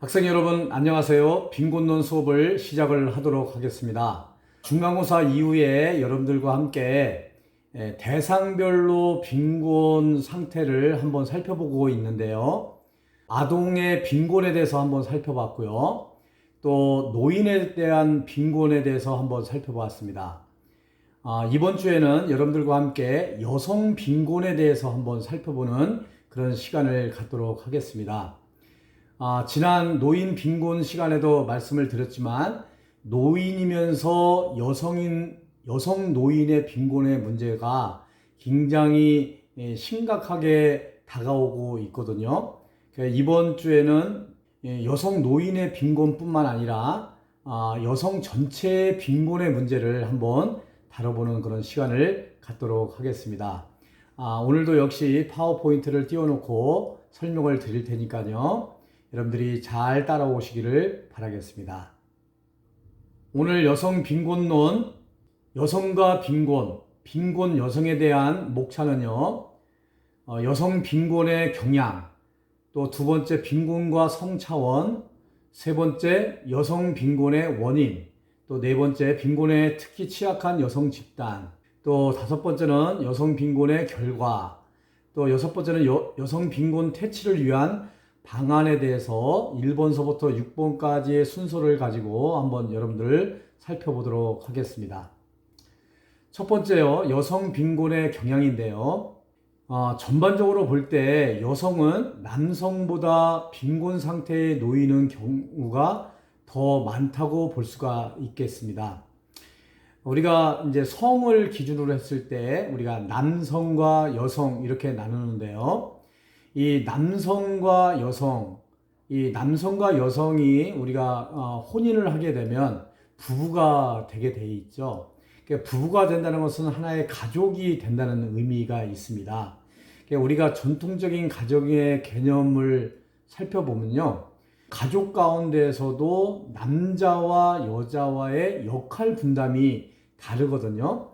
학생 여러분 안녕하세요. 빈곤론 수업을 시작을 하도록 하겠습니다. 중간고사 이후에 여러분들과 함께 대상별로 빈곤 상태를 한번 살펴보고 있는데요. 아동의 빈곤에 대해서 한번 살펴봤고요. 또 노인에 대한 빈곤에 대해서 한번 살펴봤습니다. 이번 주에는 여러분들과 함께 여성 빈곤에 대해서 한번 살펴보는 그런 시간을 갖도록 하겠습니다. 지난 노인 빈곤 시간에도 말씀을 드렸지만 노인이면서 여성 노인의 빈곤의 문제가 굉장히 심각하게 다가오고 있거든요. 이번 주에는 여성 노인의 빈곤뿐만 아니라 여성 전체의 빈곤의 문제를 한번 다뤄보는 그런 시간을 갖도록 하겠습니다. 오늘도 역시 파워포인트를 띄워놓고 설명을 드릴 테니까요. 여러분들이 잘 따라오시기를 바라겠습니다. 오늘 여성 빈곤론, 여성과 빈곤 여성에 대한 목차는요, 여성 빈곤의 경향, 또 두 번째 빈곤과 성차원, 세 번째 여성 빈곤의 원인, 또 네 번째 빈곤에 특히 취약한 여성 집단, 또 다섯 번째는 여성 빈곤의 결과, 또 여섯 번째는 여성 빈곤 퇴치를 위한 방안에 대해서 1번서부터 6번까지의 순서를 가지고 한번 여러분들 살펴보도록 하겠습니다. 첫 번째요, 여성 빈곤의 경향인데요. 전반적으로 볼 때 여성은 남성보다 빈곤 상태에 놓이는 경우가 더 많다고 볼 수가 있겠습니다. 우리가 이제 성을 기준으로 했을 때 우리가 남성과 여성 이렇게 나누는데요. 이 남성과 여성이 우리가 혼인을 하게 되면 부부가 되게 돼 있죠. 부부가 된다는 것은 하나의 가족이 된다는 의미가 있습니다. 우리가 전통적인 가족의 개념을 살펴보면요. 가족 가운데에서도 남자와 여자와의 역할 분담이 다르거든요.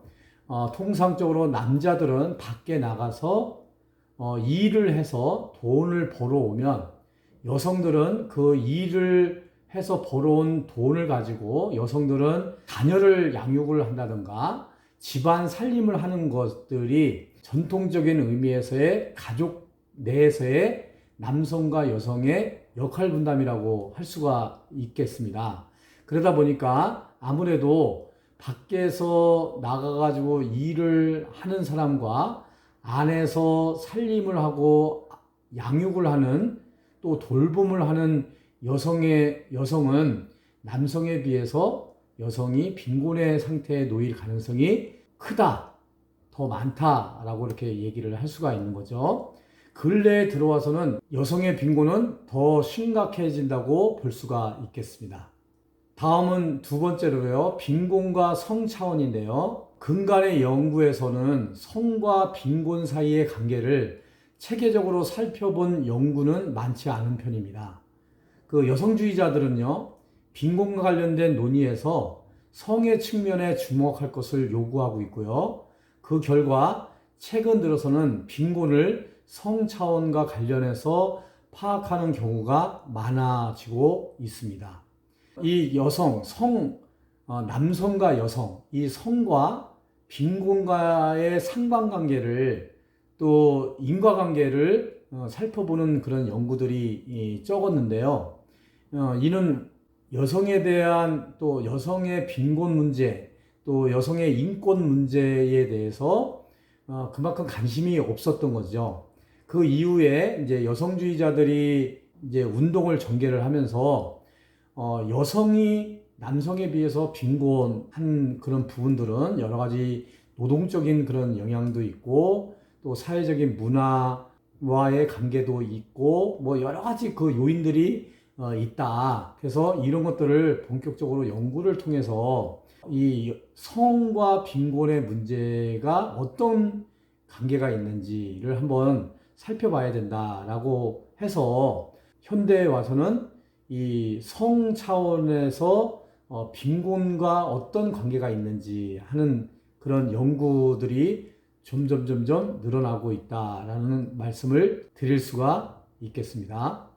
통상적으로 남자들은 밖에 나가서 일을 해서 돈을 벌어오면 여성들은 그 일을 해서 벌어온 돈을 가지고 여성들은 자녀를 양육을 한다든가 집안 살림을 하는 것들이 전통적인 의미에서의 가족 내에서의 남성과 여성의 역할 분담이라고 할 수가 있겠습니다. 그러다 보니까 아무래도 밖에서 나가가지고 일을 하는 사람과 안에서 살림을 하고 양육을 하는 또 돌봄을 하는 여성은 남성에 비해서 여성이 빈곤의 상태에 놓일 가능성이 크다, 더 많다라고 이렇게 얘기를 할 수가 있는 거죠. 근래에 들어와서는 여성의 빈곤은 더 심각해진다고 볼 수가 있겠습니다. 다음은 두 번째로요, 빈곤과 성 차원인데요. 근간의 연구에서는 성과 빈곤 사이의 관계를 체계적으로 살펴본 연구는 많지 않은 편입니다. 그 여성주의자들은요, 빈곤과 관련된 논의에서 성의 측면에 주목할 것을 요구하고 있고요. 그 결과 최근 들어서는 빈곤을 성 차원과 관련해서 파악하는 경우가 많아지고 있습니다. 이 남성과 여성, 이 성과 빈곤과의 상관관계를 또 인과관계를 살펴보는 그런 연구들이 적었는데요. 이는 여성에 대한 또 여성의 빈곤 문제, 또 여성의 인권 문제에 대해서 그만큼 관심이 없었던 거죠. 그 이후에 이제 여성주의자들이 이제 운동을 전개를 하면서 여성이 남성에 비해서 빈곤한 그런 부분들은 여러 가지 노동적인 그런 영향도 있고 또 사회적인 문화와의 관계도 있고 뭐 여러 가지 그 요인들이 있다. 그래서 이런 것들을 본격적으로 연구를 통해서 이 성과 빈곤의 문제가 어떤 관계가 있는지를 한번 살펴봐야 된다라고 해서 현대에 와서는 이 성 차원에서 빈곤과 어떤 관계가 있는지 하는 그런 연구들이 점점 늘어나고 있다라는 말씀을 드릴 수가 있겠습니다.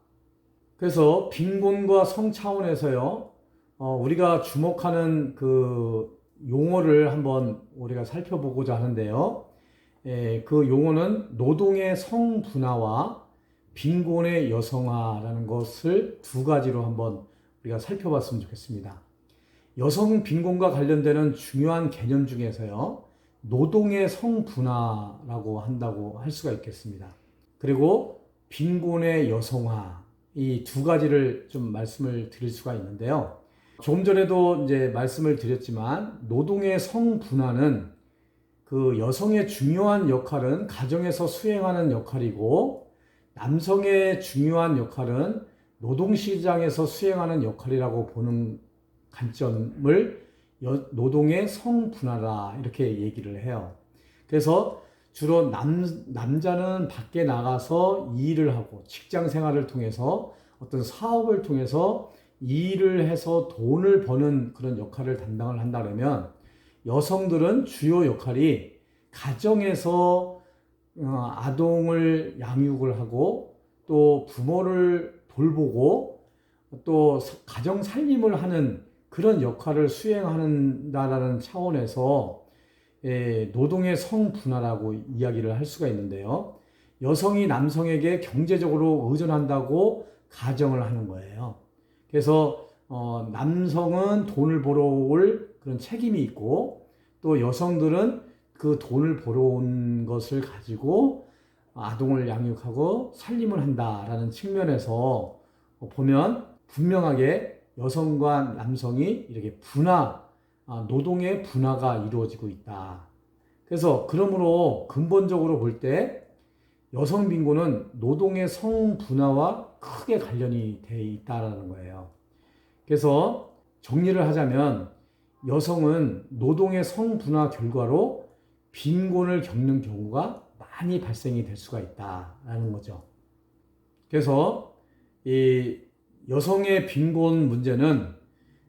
그래서 빈곤과 성 차원에서요, 우리가 주목하는 그 용어를 한번 우리가 살펴보고자 하는데요. 그 용어는 노동의 성분화와 빈곤의 여성화라는 것을 두 가지로 한번 우리가 살펴봤으면 좋겠습니다. 여성 빈곤과 관련되는 중요한 개념 중에서요, 노동의 성분화라고 한다고 할 수가 있겠습니다. 그리고 빈곤의 여성화, 이 두 가지를 좀 말씀을 드릴 수가 있는데요. 조금 전에도 이제 말씀을 드렸지만, 노동의 성분화는 그 여성의 중요한 역할은 가정에서 수행하는 역할이고, 남성의 중요한 역할은 노동시장에서 수행하는 역할이라고 보는 관점을 노동의 성분화라 이렇게 얘기를 해요. 그래서 주로 남자는 밖에 나가서 일을 하고 직장 생활을 통해서 어떤 사업을 통해서 일을 해서 돈을 버는 그런 역할을 담당을 한다면, 여성들은 주요 역할이 가정에서 아동을 양육을 하고 또 부모를 돌보고 또 가정 살림을 하는 그런 역할을 수행한다라는 차원에서 노동의 성분화라고 이야기를 할 수가 있는데요. 여성이 남성에게 경제적으로 의존한다고 가정을 하는 거예요. 그래서 남성은 돈을 벌어올 그런 책임이 있고, 또 여성들은 그 돈을 벌어온 것을 가지고 아동을 양육하고 살림을 한다라는 측면에서 보면 분명하게 여성과 남성이 이렇게 노동의 분화가 이루어지고 있다. 그래서 그러므로 근본적으로 볼 때 여성 빈곤은 노동의 성분화와 크게 관련이 되어 있다는 거예요. 그래서 정리를 하자면, 여성은 노동의 성분화 결과로 빈곤을 겪는 경우가 많이 발생이 될 수가 있다라는 거죠. 그래서 이 여성의 빈곤 문제는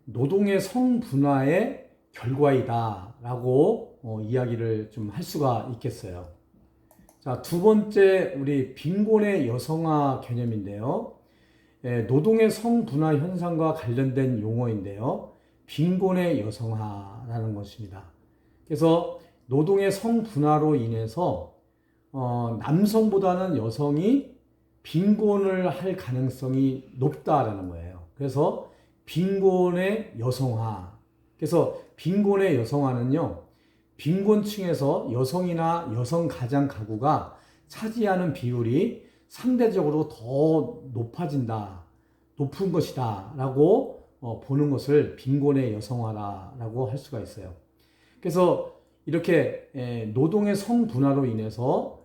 노동의 성분화의 결과이다라고 이야기를 좀 할 수가 있겠어요. 자, 두 번째, 우리 빈곤의 여성화 개념인데요. 노동의 성분화 현상과 관련된 용어인데요. 빈곤의 여성화라는 것입니다. 그래서 노동의 성분화로 인해서 남성보다는 여성이 빈곤을 할 가능성이 높다라는 거예요. 그래서 빈곤의 여성화. 그래서 빈곤의 여성화는요, 빈곤층에서 여성이나 여성 가장 가구가 차지하는 비율이 상대적으로 더 높은 것이다 라고 보는 것을 빈곤의 여성화라고 할 수가 있어요. 그래서 이렇게 노동의 성분화로 인해서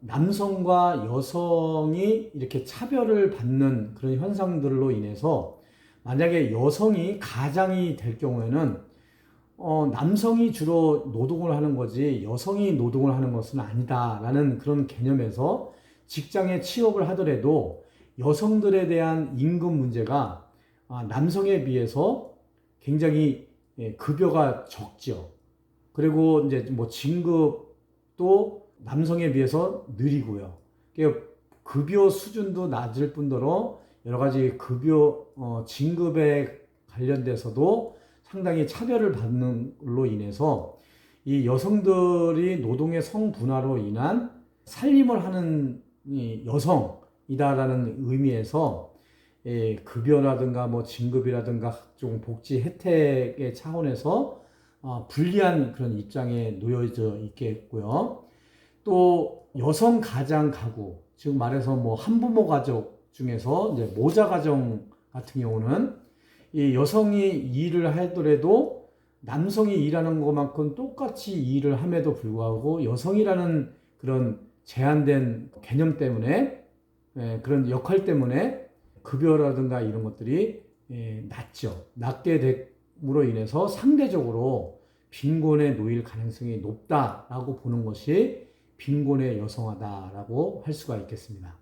남성과 여성이 이렇게 차별을 받는 그런 현상들로 인해서, 만약에 여성이 가장이 될 경우에는 남성이 주로 노동을 하는 거지 여성이 노동을 하는 것은 아니다라는 그런 개념에서 직장에 취업을 하더라도 여성들에 대한 임금 문제가 남성에 비해서 굉장히 급여가 적죠. 그리고 이제 뭐 진급도 남성에 비해서 느리고요. 급여 수준도 낮을 뿐더러 여러 가지 진급에 관련돼서도 상당히 차별을 받는 걸로 인해서 이 여성들이 노동의 성분화로 인한 살림을 하는 여성이다라는 의미에서 급여라든가 뭐 진급이라든가 각종 복지 혜택의 차원에서 불리한 그런 입장에 놓여져 있겠고요. 또 여성 가장 가구, 즉 말해서 뭐 한부모 가족 중에서 이제 모자 가정 같은 경우는 이 여성이 일을 하더라도 남성이 일하는 것만큼 똑같이 일을 함에도 불구하고 여성이라는 그런 제한된 개념 때문에, 그런 역할 때문에 급여라든가 이런 것들이 낮게 됨으로 인해서 상대적으로 빈곤에 놓일 가능성이 높다라고 보는 것이 빈곤의 여성화다라고 할 수가 있겠습니다.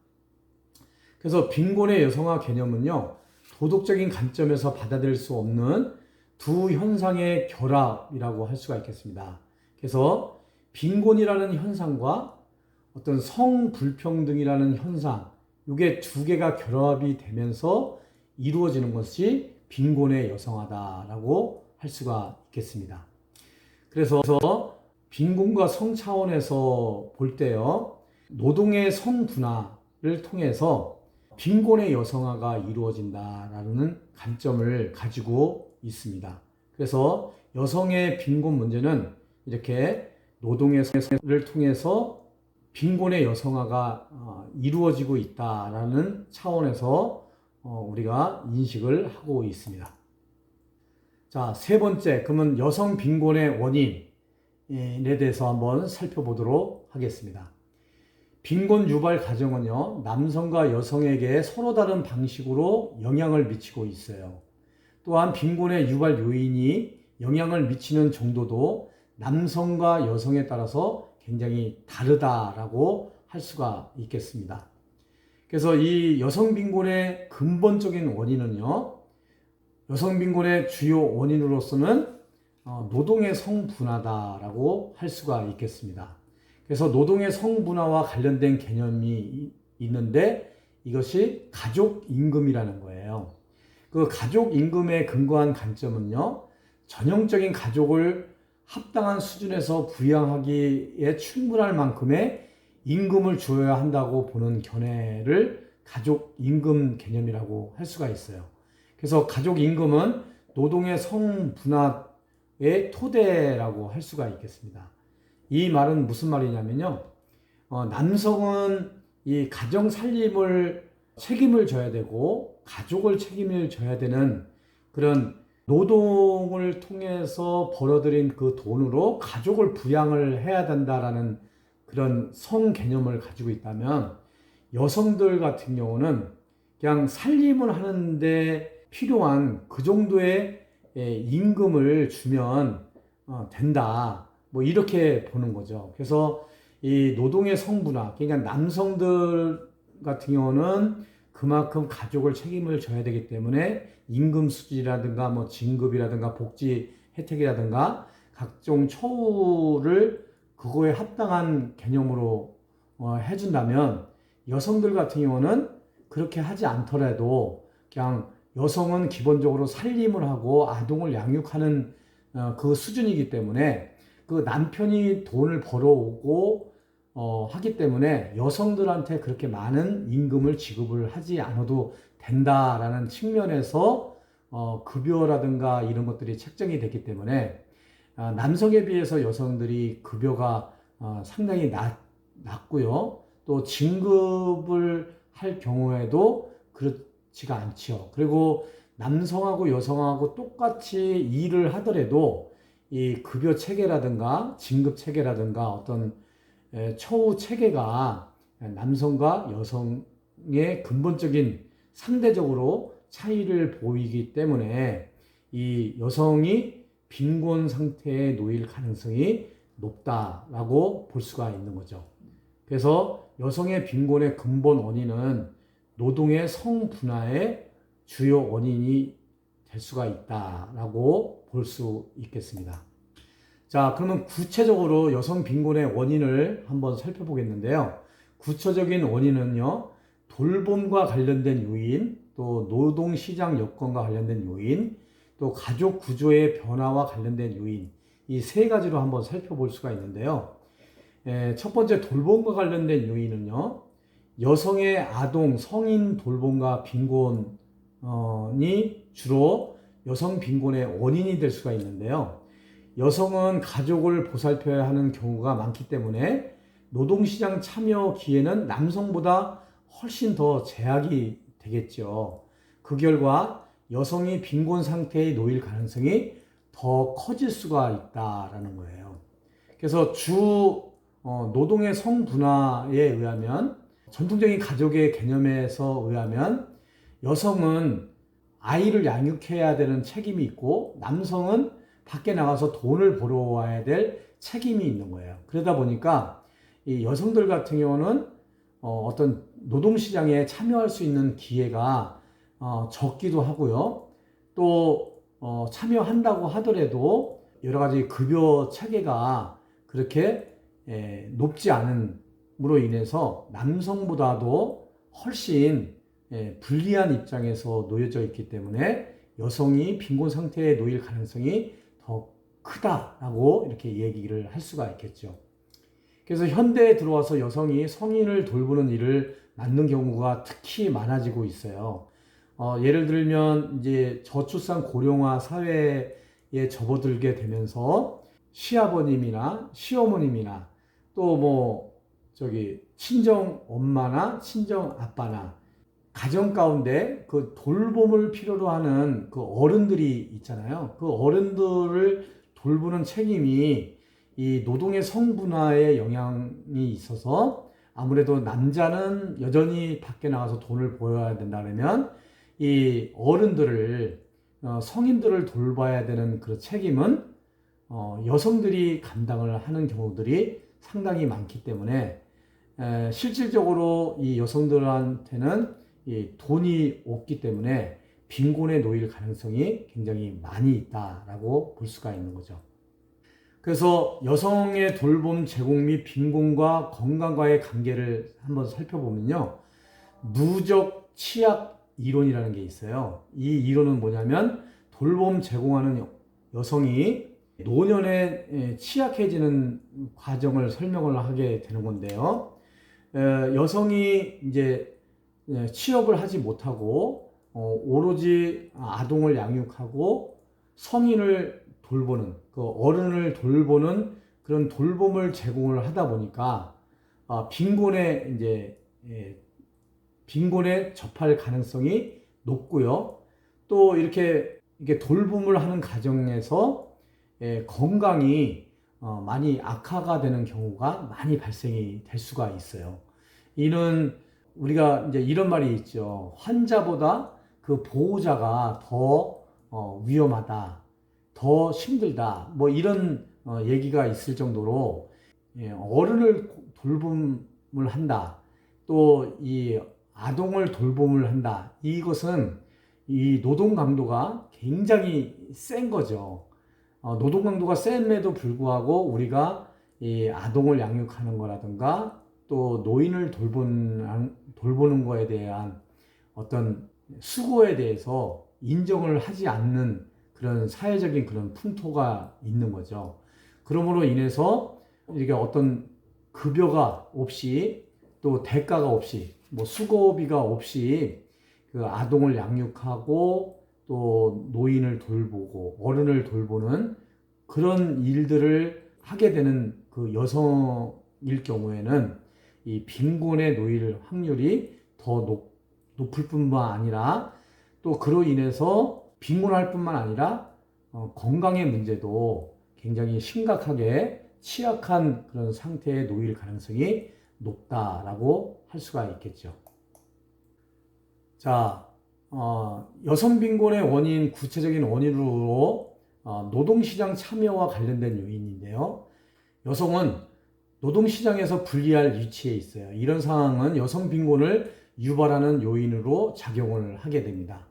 그래서 빈곤의 여성화 개념은요, 도덕적인 관점에서 받아들일 수 없는 두 현상의 결합이라고 할 수가 있겠습니다. 그래서 빈곤이라는 현상과 어떤 성불평등이라는 현상, 이게 두 개가 결합이 되면서 이루어지는 것이 빈곤의 여성화다라고 할 수가 있겠습니다. 그래서 빈곤과 성 차원에서 볼 때요, 노동의 성분화를 통해서 빈곤의 여성화가 이루어진다라는 관점을 가지고 있습니다. 그래서 여성의 빈곤 문제는 이렇게 노동의 성을 통해서 빈곤의 여성화가 이루어지고 있다라는 차원에서 우리가 인식을 하고 있습니다. 자, 세 번째, 그러면 여성 빈곤의 원인에 대해서 한번 살펴보도록 하겠습니다. 빈곤 유발 가정은요, 남성과 여성에게 서로 다른 방식으로 영향을 미치고 있어요. 또한 빈곤의 유발 요인이 영향을 미치는 정도도 남성과 여성에 따라서 굉장히 다르다라고 할 수가 있겠습니다. 그래서 이 여성 빈곤의 근본적인 원인은요, 여성 빈곤의 주요 원인으로서는 노동의 성분화다라고 할 수가 있겠습니다. 그래서 노동의 성분화와 관련된 개념이 있는데 이것이 가족 임금이라는 거예요. 그 가족 임금에 근거한 관점은요, 전형적인 가족을 합당한 수준에서 부양하기에 충분할 만큼의 임금을 주어야 한다고 보는 견해를 가족 임금 개념이라고 할 수가 있어요. 그래서 가족 임금은 노동의 성분화의 토대라고 할 수가 있겠습니다. 이 말은 무슨 말이냐면요, 남성은 이 가정 살림을 책임을 져야 되고 가족을 책임을 져야 되는 그런 노동을 통해서 벌어들인 그 돈으로 가족을 부양을 해야 된다라는 그런 성 개념을 가지고 있다면, 여성들 같은 경우는 그냥 살림을 하는데 필요한 그 정도의 임금을 주면 된다, 뭐 이렇게 보는 거죠. 그래서 이 노동의 성분화, 그러니까 남성들 같은 경우는 그만큼 가족을 책임을 져야 되기 때문에 임금 수준이라든가 뭐 진급이라든가 복지 혜택이라든가 각종 처우를 그거에 합당한 개념으로 해준다면, 여성들 같은 경우는 그렇게 하지 않더라도 그냥 여성은 기본적으로 살림을 하고 아동을 양육하는 그 수준이기 때문에 그 남편이 돈을 벌어오고 하기 때문에 여성들한테 그렇게 많은 임금을 지급을 하지 않아도 된다라는 측면에서 급여라든가 이런 것들이 책정이 됐기 때문에 남성에 비해서 여성들이 급여가 상당히 낮고요. 또 진급을 할 경우에도 그렇지가 않죠. 그리고 남성하고 여성하고 똑같이 일을 하더라도 이 급여 체계라든가 진급 체계라든가 어떤 처우 체계가 남성과 여성의 근본적인 상대적으로 차이를 보이기 때문에 이 여성이 빈곤 상태에 놓일 가능성이 높다라고 볼 수가 있는 거죠. 그래서 여성의 빈곤의 근본 원인은 노동의 성분화의 주요 원인이 될 수가 있다라고 볼 수 있겠습니다. 자, 그러면 구체적으로 여성 빈곤의 원인을 한번 살펴보겠는데요. 구체적인 원인은요, 돌봄과 관련된 요인, 또 노동시장 여건과 관련된 요인, 또 가족 구조의 변화와 관련된 요인, 이 세 가지로 한번 살펴볼 수가 있는데요. 첫 번째 돌봄과 관련된 요인은요, 여성의 아동, 성인 돌봄과 빈곤이 주로 여성 빈곤의 원인이 될 수가 있는데요. 여성은 가족을 보살펴야 하는 경우가 많기 때문에 노동시장 참여 기회는 남성보다 훨씬 더 제약이 되겠죠. 그 결과 여성이 빈곤 상태에 놓일 가능성이 더 커질 수가 있다라는 거예요. 그래서 노동의 성분화에 의하면, 전통적인 가족의 개념에서 의하면 여성은 아이를 양육해야 되는 책임이 있고 남성은 밖에 나가서 돈을 벌어와야 될 책임이 있는 거예요. 그러다 보니까 이 여성들 같은 경우는 어떤 노동시장에 참여할 수 있는 기회가 적기도 하고요. 또 참여한다고 하더라도 여러 가지 급여 체계가 그렇게 높지 않음으로 인해서 남성보다도 훨씬 불리한 입장에서 놓여져 있기 때문에 여성이 빈곤 상태에 놓일 가능성이 더 크다라고 이렇게 얘기를 할 수가 있겠죠. 그래서 현대에 들어와서 여성이 성인을 돌보는 일을 맡는 경우가 특히 많아지고 있어요. 예를 들면 이제 저출산 고령화 사회에 접어들게 되면서 시아버님이나 시어머님이나 또 뭐 친정 엄마나 친정 아빠나 가정 가운데 그 돌봄을 필요로 하는 그 어른들이 있잖아요. 그 어른들을 돌보는 책임이 이 노동의 성분화에 영향이 있어서 아무래도 남자는 여전히 밖에 나가서 돈을 벌어야 된다 그러면 이 어른들을 성인들을 돌봐야 되는 그 책임은 여성들이 감당을 하는 경우들이 상당히 많기 때문에 실질적으로 이 여성들한테는 이 돈이 없기 때문에 빈곤에 놓일 가능성이 굉장히 많이 있다라고 볼 수가 있는 거죠. 그래서 여성의 돌봄 제공 및 빈곤과 건강과의 관계를 한번 살펴보면요. 누적 취약 이론이라는 게 있어요. 이 이론은 뭐냐면 돌봄 제공하는 여성이 노년에 취약해지는 과정을 설명을 하게 되는 건데요. 여성이 이제 취업을 하지 못하고 오로지 아동을 양육하고 성인을 돌보는 그 어른을 돌보는 그런 돌봄을 제공을 하다 보니까 빈곤에 접할 가능성이 높고요. 또 이렇게 돌봄을 하는 과정에서 건강이 많이 악화가 되는 경우가 많이 발생이 될 수가 있어요. 이는 우리가 이제 이런 말이 있죠. 환자보다 그 보호자가 더 위험하다, 더 힘들다, 뭐 이런 얘기가 있을 정도로 어른을 돌봄을 한다, 또 이 아동을 돌봄을 한다. 이것은 이 노동 강도가 굉장히 센 거죠. 노동 강도가 셈에도 불구하고 우리가 이 아동을 양육하는 거라든가 또 노인을 돌보는 거에 대한 어떤 수고에 대해서 인정을 하지 않는 그런 사회적인 그런 풍토가 있는 거죠. 그러므로 인해서 이게 어떤 급여가 없이 또 대가가 없이 뭐 수고비가 없이 그 아동을 양육하고 또 노인을 돌보고 어른을 돌보는 그런 일들을 하게 되는 그 여성일 경우에는 이 빈곤에 놓일 확률이 더 높을 뿐만 아니라 또 그로 인해서 빈곤할 뿐만 아니라 건강의 문제도 굉장히 심각하게 취약한 그런 상태에 놓일 가능성이 높다라고 할 수가 있겠죠. 자, 여성 빈곤의 원인, 구체적인 원인으로 노동시장 참여와 관련된 요인인데요. 여성은 노동시장에서 불리할 위치에 있어요. 이런 상황은 여성 빈곤을 유발하는 요인으로 작용을 하게 됩니다.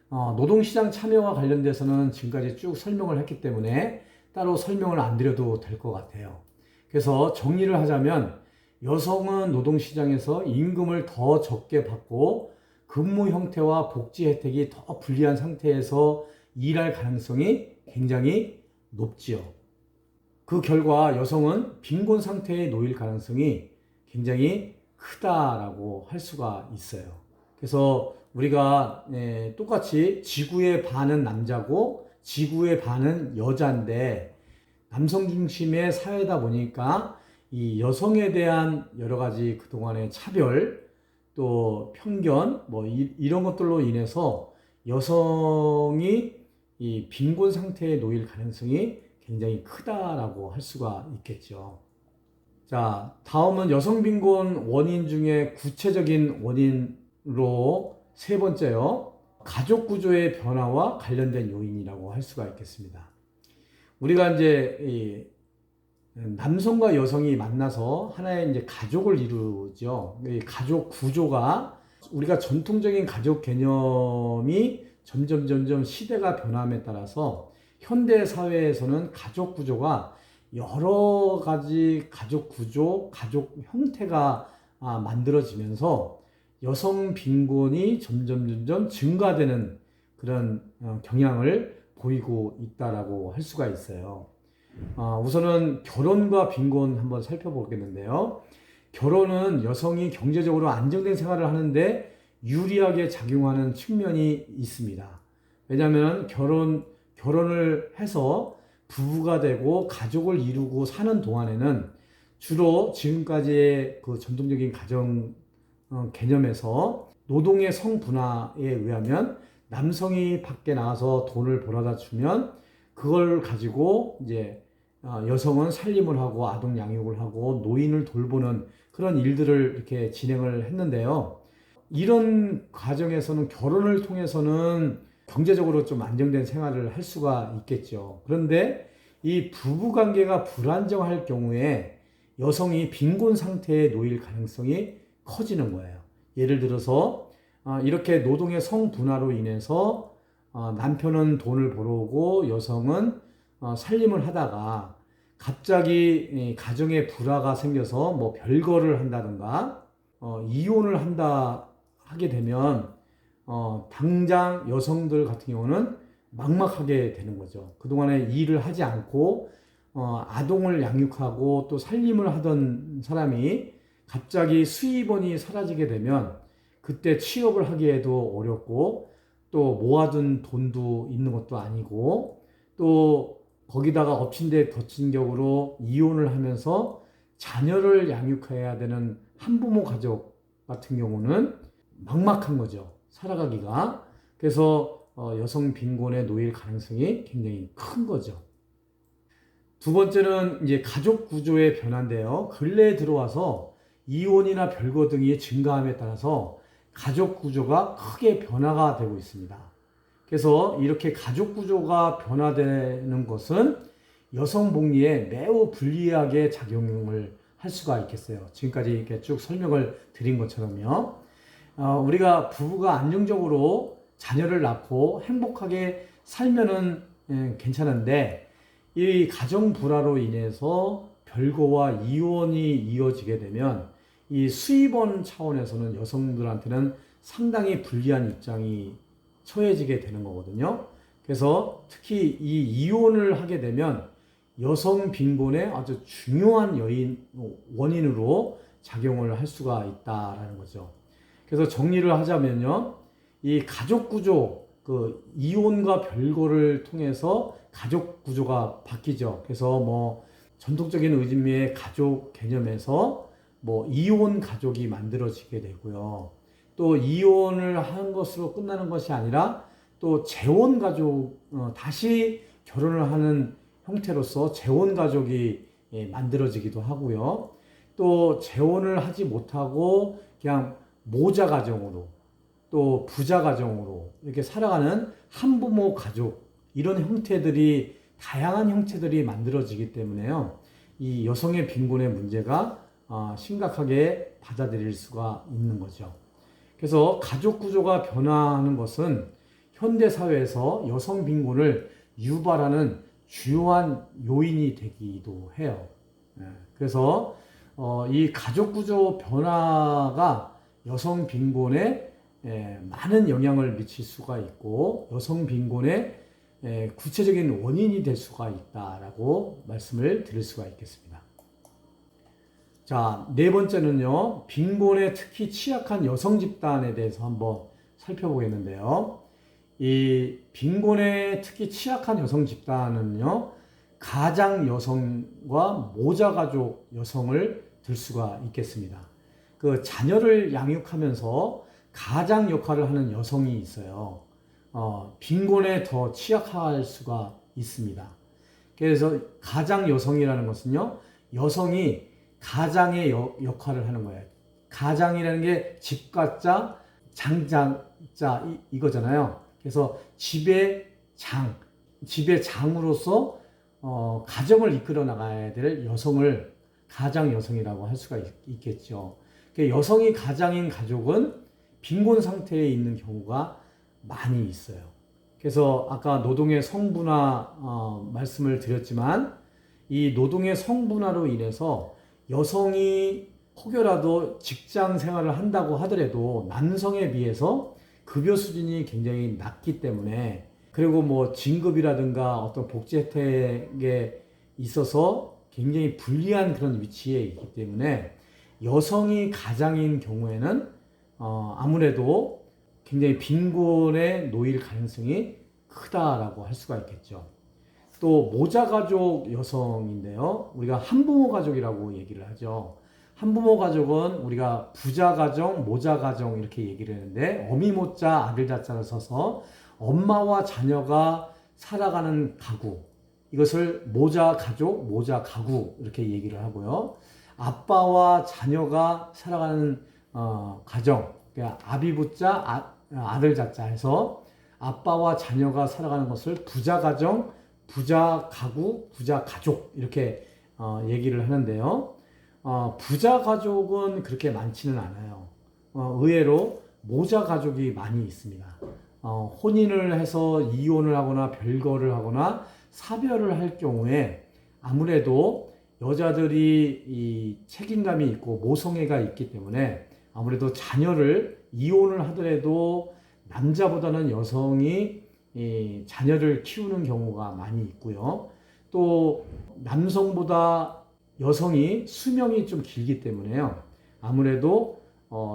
노동시장 참여와 관련돼서는 지금까지 쭉 설명을 했기 때문에 따로 설명을 안 드려도 될 것 같아요. 그래서 정리를 하자면 여성은 노동시장에서 임금을 더 적게 받고 근무 형태와 복지 혜택이 더 불리한 상태에서 일할 가능성이 굉장히 높지요. 그 결과 여성은 빈곤 상태에 놓일 가능성이 굉장히 크다라고 할 수가 있어요. 그래서 우리가 똑같이 지구의 반은 남자고 지구의 반은 여자인데 남성 중심의 사회다 보니까 이 여성에 대한 여러 가지 그동안의 차별 또 편견 뭐 이런 것들로 인해서 여성이 이 빈곤 상태에 놓일 가능성이 굉장히 크다라고 할 수가 있겠죠. 자, 다음은 여성 빈곤 원인 중에 구체적인 원인으로 세 번째요. 가족 구조의 변화와 관련된 요인이라고 할 수가 있겠습니다. 우리가 이제 남성과 여성이 만나서 하나의 이제 가족을 이루죠. 이 가족 구조가 우리가 전통적인 가족 개념이 점점 시대가 변함에 따라서 현대 사회에서는 가족 구조가 여러 가지 가족 구조, 가족 형태가 만들어지면서 여성 빈곤이 점점 증가되는 그런 경향을 보이고 있다라고 할 수가 있어요. 우선은 결혼과 빈곤 한번 살펴보겠는데요. 결혼은 여성이 경제적으로 안정된 생활을 하는데 유리하게 작용하는 측면이 있습니다. 왜냐하면 결혼을 해서 부부가 되고 가족을 이루고 사는 동안에는 주로 지금까지의 그 전통적인 가정 개념에서 노동의 성분화에 의하면 남성이 밖에 나가서 돈을 벌어다 주면 그걸 가지고 이제 여성은 살림을 하고 아동 양육을 하고 노인을 돌보는 그런 일들을 이렇게 진행을 했는데요. 이런 과정에서는 결혼을 통해서는 경제적으로 좀 안정된 생활을 할 수가 있겠죠. 그런데 이 부부 관계가 불안정할 경우에 여성이 빈곤 상태에 놓일 가능성이 커지는 거예요. 예를 들어서 이렇게 노동의 성분화로 인해서 남편은 돈을 벌어오고 여성은 살림을 하다가 갑자기 가정에 불화가 생겨서 뭐 별거를 한다든가 이혼을 하게 되면 당장 여성들 같은 경우는 막막하게 되는 거죠. 그동안에 일을 하지 않고 아동을 양육하고 또 살림을 하던 사람이 갑자기 수입원이 사라지게 되면 그때 취업을 하기에도 어렵고 또 모아둔 돈도 있는 것도 아니고 또 거기다가 엎친 데 덮친 격으로 이혼을 하면서 자녀를 양육해야 되는 한부모 가족 같은 경우는 막막한 거죠. 살아가기가. 그래서 여성 빈곤에 놓일 가능성이 굉장히 큰 거죠. 두 번째는 이제 가족 구조의 변화인데요. 근래에 들어와서 이혼이나 별거 등이 증가함에 따라서 가족 구조가 크게 변화가 되고 있습니다. 그래서 이렇게 가족 구조가 변화되는 것은 여성 복리에 매우 불리하게 작용을 할 수가 있겠어요. 지금까지 이렇게 쭉 설명을 드린 것처럼요. 우리가 부부가 안정적으로 자녀를 낳고 행복하게 살면은 괜찮은데 이 가정 불화로 인해서 별거와 이혼이 이어지게 되면 이 수입원 차원에서는 여성들한테는 상당히 불리한 입장이 처해지게 되는 거거든요. 그래서 특히 이 이혼을 하게 되면 여성 빈곤의 아주 중요한 원인으로 작용을 할 수가 있다라는 거죠. 그래서 정리를 하자면요. 이 가족 구조, 그 이혼과 별거를 통해서 가족 구조가 바뀌죠. 그래서 뭐 전통적인 의미의 가족 개념에서 뭐 이혼 가족이 만들어지게 되고요. 또 이혼을 한 것으로 끝나는 것이 아니라 또 재혼 가족, 다시 결혼을 하는 형태로서 재혼 가족이 만들어지기도 하고요. 또 재혼을 하지 못하고 그냥 모자 가정으로 또 부자 가정으로 이렇게 살아가는 한부모 가족, 이런 형태들이 다양한 형태들이 만들어지기 때문에요. 이 여성의 빈곤의 문제가 심각하게 받아들일 수가 있는 거죠. 그래서 가족 구조가 변화하는 것은 현대 사회에서 여성 빈곤을 유발하는 주요한 요인이 되기도 해요. 그래서 이 가족 구조 변화가 여성 빈곤에 많은 영향을 미칠 수가 있고 여성 빈곤의 구체적인 원인이 될 수가 있다라고 말씀을 드릴 수가 있겠습니다. 자, 네 번째는요, 빈곤에 특히 취약한 여성 집단에 대해서 한번 살펴보겠는데요. 이 빈곤에 특히 취약한 여성 집단은요, 가장 여성과 모자 가족 여성을 들 수가 있겠습니다. 그 자녀를 양육하면서 가장 역할을 하는 여성이 있어요. 빈곤에 더 취약할 수가 있습니다. 그래서 가장 여성이라는 것은요, 여성이 가장의 역할을 하는 거예요. 가장이라는 게 집가자, 장자자 이거잖아요. 그래서 집의 장으로서 가정을 이끌어 나가야 될 여성을 가장 여성이라고 할 수가 있겠죠. 여성이 가장인 가족은 빈곤 상태에 있는 경우가 많이 있어요. 그래서 아까 노동의 성분화 말씀을 드렸지만 이 노동의 성분화로 인해서 여성이 혹여라도 직장 생활을 한다고 하더라도 남성에 비해서 급여 수준이 굉장히 낮기 때문에, 그리고 뭐 진급이라든가 어떤 복지 혜택에 있어서 굉장히 불리한 그런 위치에 있기 때문에 여성이 가장인 경우에는 아무래도 굉장히 빈곤에 놓일 가능성이 크다라고 할 수가 있겠죠. 또 모자가족 여성인데요. 우리가 한부모 가족이라고 얘기를 하죠. 한부모 가족은 우리가 부자가정, 모자가정 이렇게 얘기를 하는데, 어미모자 아들자자를 써서 엄마와 자녀가 살아가는 가구, 이것을 모자가족, 모자가구 이렇게 얘기를 하고요. 아빠와 자녀가 살아가는 가정, 그러니까 아비부자 아들자자 해서 아빠와 자녀가 살아가는 것을 부자가정, 부자가구, 부자가족 이렇게 얘기를 하는데요. 부자가족은 그렇게 많지는 않아요. 의외로 모자가족이 많이 있습니다. 혼인을 해서 이혼을 하거나 별거를 하거나 사별을 할 경우에 아무래도 여자들이 이 책임감이 있고 모성애가 있기 때문에 아무래도 자녀를 이혼을 하더라도 남자보다는 여성이 이 자녀를 키우는 경우가 많이 있고요. 또 남성보다 여성이 수명이 좀 길기 때문에요. 아무래도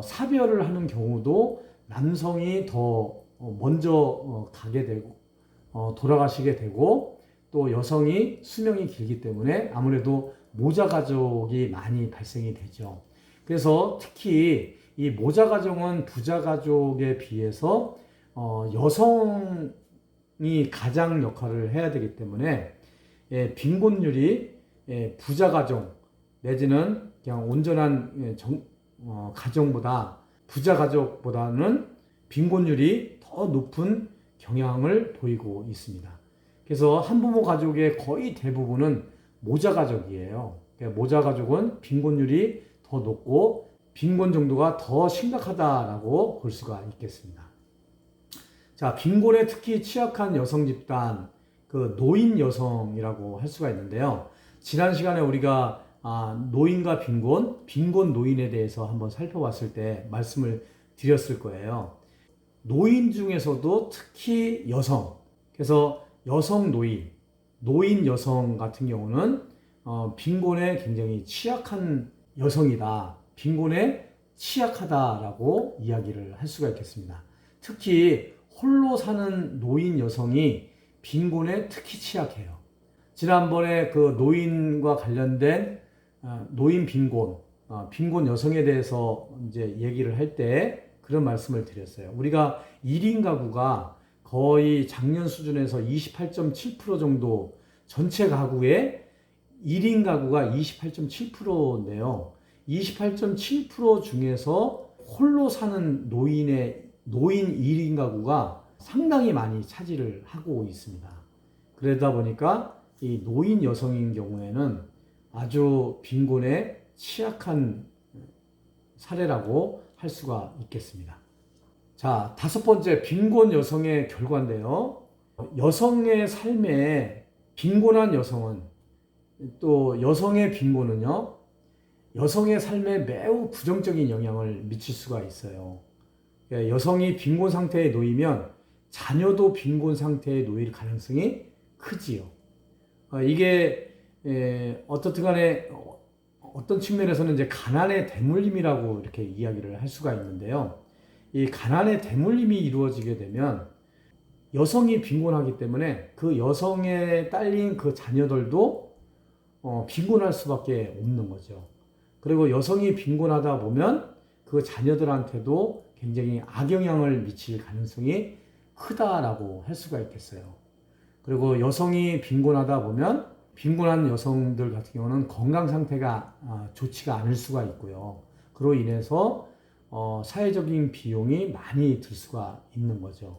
사별을 하는 경우도 남성이 더 먼저 가게 되고 돌아가시게 되고, 또 여성이 수명이 길기 때문에 아무래도 모자가족이 많이 발생이 되죠. 그래서 특히 이 모자가족은 부자가족에 비해서 여성이 가장 역할을 해야 되기 때문에 빈곤율이 부자가족 내지는 그냥 온전한 가정보다 부자가족보다는 빈곤율이 더 높은 경향을 보이고 있습니다. 그래서 한부모 가족의 거의 대부분은 모자가족이에요. 모자가족은 빈곤율이 더 높고 빈곤 정도가 더 심각하다라고 볼 수가 있겠습니다. 자, 빈곤에 특히 취약한 여성 집단, 그 노인 여성이라고 할 수가 있는데요. 지난 시간에 우리가 노인과 빈곤 노인에 대해서 한번 살펴봤을 때 말씀을 드렸을 거예요. 노인 중에서도 특히 여성, 그래서 여성 노인, 노인 여성 같은 경우는 빈곤에 굉장히 취약한 여성이다, 빈곤에 취약하다라고 이야기를 할 수가 있겠습니다. 특히 홀로 사는 노인 여성이 빈곤에 특히 취약해요. 지난번에 그 노인과 관련된 노인 빈곤, 빈곤 여성에 대해서 이제 얘기를 할 때 그런 말씀을 드렸어요. 우리가 1인 가구가 거의 작년 수준에서 28.7% 정도, 전체 가구의 1인 가구가 28.7%인데요. 28.7% 중에서 홀로 사는 노인 1인 가구가 상당히 많이 차지를 하고 있습니다. 그러다 보니까 이 노인 여성인 경우에는 아주 빈곤에 취약한 사례라고 할 수가 있겠습니다. 자, 5번째, 빈곤 여성의 결과인데요. 여성의 삶에 빈곤한 여성은, 또 여성의 빈곤은요, 여성의 삶에 매우 부정적인 영향을 미칠 수가 있어요. 여성이 빈곤 상태에 놓이면 자녀도 빈곤 상태에 놓일 가능성이 크지요. 이게 어떻든 간에 어떤 측면에서는 이제 가난의 대물림이라고 이렇게 이야기를 할 수가 있는데요. 이 가난의 대물림이 이루어지게 되면 여성이 빈곤하기 때문에 그 여성에 딸린 그 자녀들도 빈곤할 수밖에 없는 거죠. 그리고 여성이 빈곤하다 보면 그 자녀들한테도 굉장히 악영향을 미칠 가능성이 크다라고 할 수가 있겠어요. 그리고 여성이 빈곤하다 보면 빈곤한 여성들 같은 경우는 건강 상태가 좋지가 않을 수가 있고요. 그로 인해서 사회적인 비용이 많이 들 수가 있는 거죠.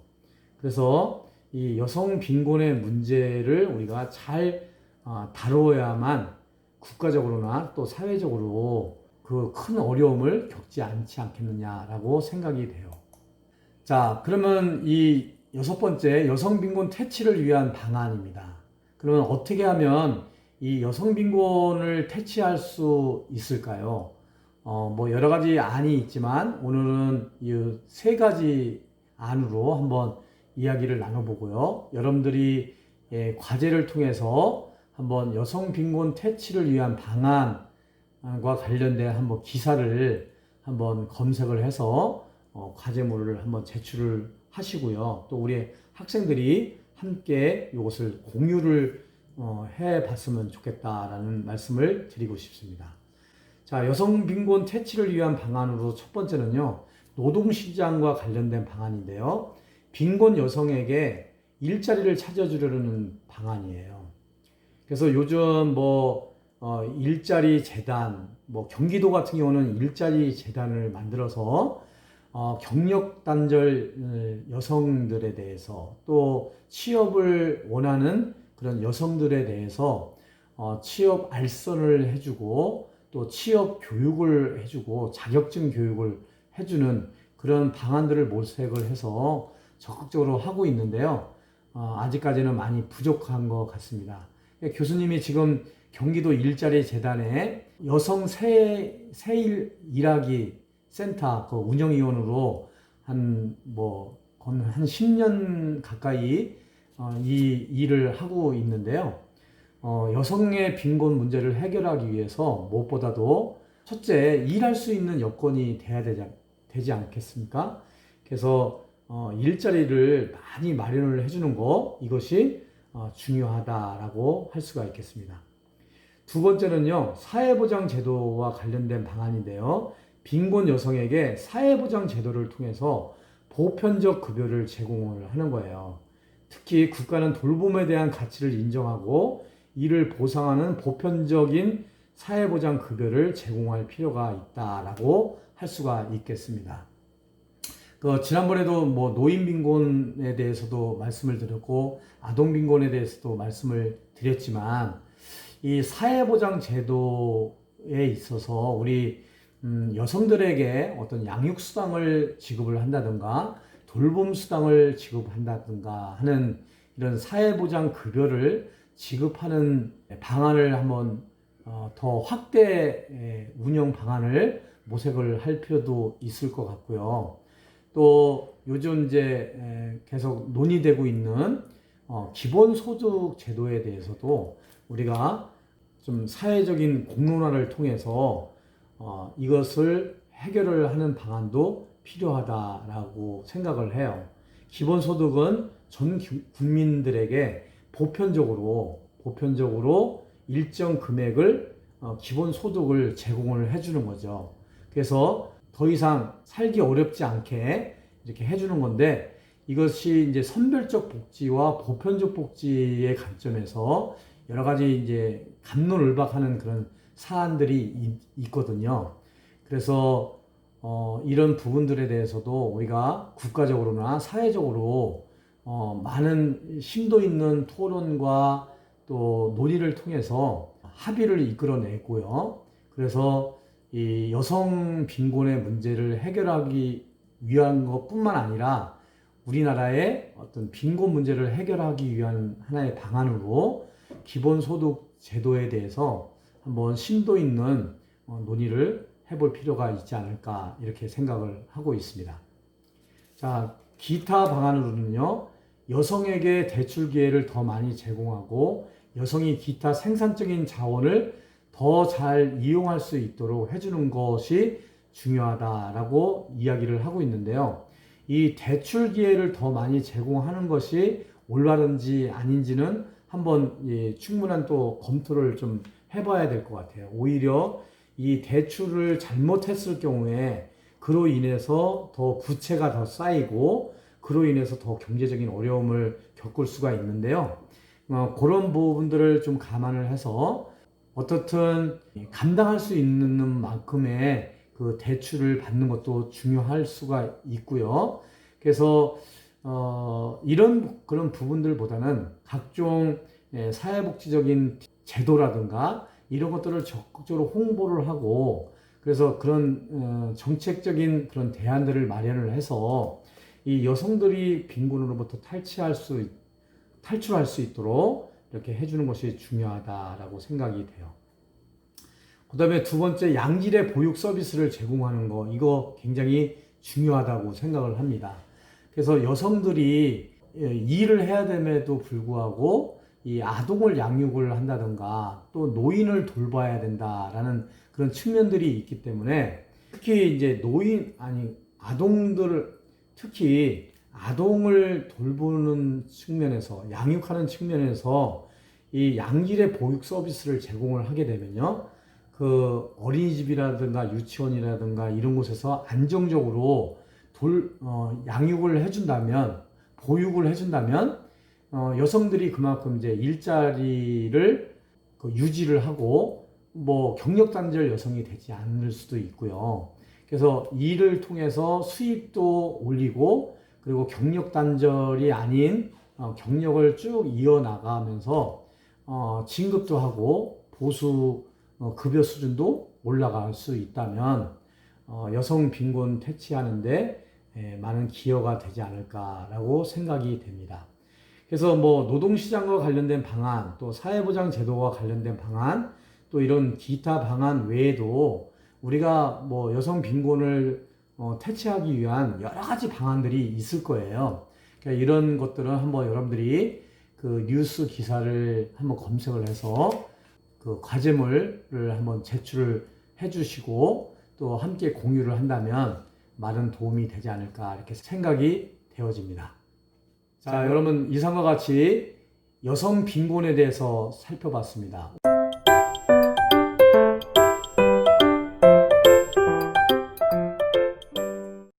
그래서 이 여성 빈곤의 문제를 우리가 잘 다루어야만 국가적으로나 또 사회적으로 그 큰 어려움을 겪지 않겠느냐라고 생각이 돼요. 자, 그러면 이 6번째, 여성 빈곤 퇴치를 위한 방안입니다. 그러면 어떻게 하면 이 여성 빈곤을 퇴치할 수 있을까요? 뭐 여러 가지 안이 있지만 오늘은 이 세 가지 안으로 한번 이야기를 나눠보고요. 여러분들이 과제를 통해서 한번 여성 빈곤 퇴치를 위한 방안과 관련된 한번 기사를 한번 검색을 해서 과제물을 한번 제출을 하시고요. 또 우리 학생들이 함께 이것을 공유를 해봤으면 좋겠다라는 말씀을 드리고 싶습니다. 자, 여성 빈곤 퇴치를 위한 방안으로 첫 번째는요, 노동시장과 관련된 방안인데요. 빈곤 여성에게 일자리를 찾아주려는 방안이에요. 그래서 요즘 일자리 재단, 경기도 같은 경우는 일자리 재단을 만들어서 경력 단절 여성들에 대해서 또 취업을 원하는 그런 여성들에 대해서 취업 알선을 해주고 또 취업 교육을 해주고 자격증 교육을 해주는 그런 방안들을 모색을 해서 적극적으로 하고 있는데요. 아직까지는 많이 부족한 것 같습니다. 교수님이 지금 경기도 일자리 재단에 여성 세일 일하기 센터 그 운영위원으로 한 10년 가까이 이 일을 하고 있는데요. 여성의 빈곤 문제를 해결하기 위해서 무엇보다도 첫째, 일할 수 있는 여건이 돼야 되지 않겠습니까? 그래서 일자리를 많이 마련을 해주는 거, 이것이 중요하다라고 할 수가 있겠습니다. 두 번째는요, 사회보장 제도와 관련된 방안인데요. 빈곤 여성에게 사회보장 제도를 통해서 보편적 급여를 제공을 하는 거예요. 특히 국가는 돌봄에 대한 가치를 인정하고 이를 보상하는 보편적인 사회보장 급여를 제공할 필요가 있다라고 할 수가 있겠습니다. 지난번에도 노인 빈곤에 대해서도 말씀을 드렸고 아동 빈곤에 대해서도 말씀을 드렸지만 이 사회보장 제도에 있어서 우리 여성들에게 어떤 양육수당을 지급을 한다든가 돌봄수당을 지급한다든가 하는 이런 사회보장 급여를 지급하는 방안을 한번 더 확대 운영 방안을 모색을 할 필요도 있을 것 같고요. 또 요즘 이제 계속 논의되고 있는 기본소득 제도에 대해서도 우리가 좀 사회적인 공론화를 통해서 이것을 해결을 하는 방안도 필요하다라고 생각을 해요. 기본소득은 전 국민들에게 보편적으로 일정 금액을 기본소득을 제공을 해주는 거죠. 그래서 더 이상 살기 어렵지 않게 이렇게 해주는 건데 이것이 이제 선별적 복지와 보편적 복지의 관점에서 여러 가지 이제 갑론을박하는 그런 사안들이 있거든요. 그래서 이런 부분들에 대해서도 우리가 국가적으로나 사회적으로 많은 심도 있는 토론과 또 논의를 통해서 합의를 이끌어내고요. 그래서 이 여성 빈곤의 문제를 해결하기 위한 것뿐만 아니라 우리나라의 어떤 빈곤 문제를 해결하기 위한 하나의 방안으로 기본소득 제도에 대해서 한번 심도 있는 논의를 해볼 필요가 있지 않을까 이렇게 생각을 하고 있습니다. 자, 기타 방안으로는요, 여성에게 대출 기회를 더 많이 제공하고 여성이 기타 생산적인 자원을 더 잘 이용할 수 있도록 해주는 것이 중요하다라고 이야기를 하고 있는데요. 이 대출 기회를 더 많이 제공하는 것이 올바른지 아닌지는 한번 충분한 또 검토를 좀 해봐야 될 것 같아요. 오히려 이 대출을 잘못했을 경우에 그로 인해서 더 부채가 더 쌓이고 그로 인해서 더 경제적인 어려움을 겪을 수가 있는데요. 그런 부분들을 좀 감안을 해서 어떻든 감당할 수 있는 만큼의 그 대출을 받는 것도 중요할 수가 있고요. 그래서 이런 그런 부분들보다는 각종 사회복지적인 제도라든가 이런 것들을 적극적으로 홍보를 하고 그래서 그런 정책적인 그런 대안들을 마련을 해서 이 여성들이 빈곤으로부터 탈출할 수 있도록 이렇게 해주는 것이 중요하다라고 생각이 돼요. 그다음에 두 번째, 양질의 보육 서비스를 제공하는 거, 이거 굉장히 중요하다고 생각을 합니다. 그래서 여성들이 일을 해야 됨에도 불구하고 이 아동을 양육을 한다든가 또 노인을 돌봐야 된다라는 그런 측면들이 있기 때문에, 특히 이제 아동들을, 특히 아동을 돌보는 측면에서, 양육하는 측면에서 이 양질의 보육 서비스를 제공을 하게 되면요, 그 어린이집이라든가 유치원이라든가 이런 곳에서 안정적으로 양육을 해준다면, 보육을 해준다면, 여성들이 그만큼 이제 일자리를 유지를 하고, 뭐 경력 단절 여성이 되지 않을 수도 있고요. 그래서 이를 통해서 수입도 올리고, 그리고 경력 단절이 아닌 경력을 쭉 이어나가면서 진급도 하고 보수 급여 수준도 올라갈 수 있다면 여성 빈곤 퇴치하는데 많은 기여가 되지 않을까라고 생각이 됩니다. 그래서 뭐 노동시장과 관련된 방안, 또 사회보장 제도와 관련된 방안, 또 이런 기타 방안 외에도 우리가 뭐 여성 빈곤을 퇴치하기 위한 여러 가지 방안들이 있을 거예요. 그러니까 이런 것들은 한번 여러분들이 그 뉴스 기사를 한번 검색을 해서 그 과제물을 한번 제출을 해주시고 또 함께 공유를 한다면 많은 도움이 되지 않을까 이렇게 생각이 되어집니다. 자, 여러분, 이상과 같이 여성 빈곤에 대해서 살펴봤습니다.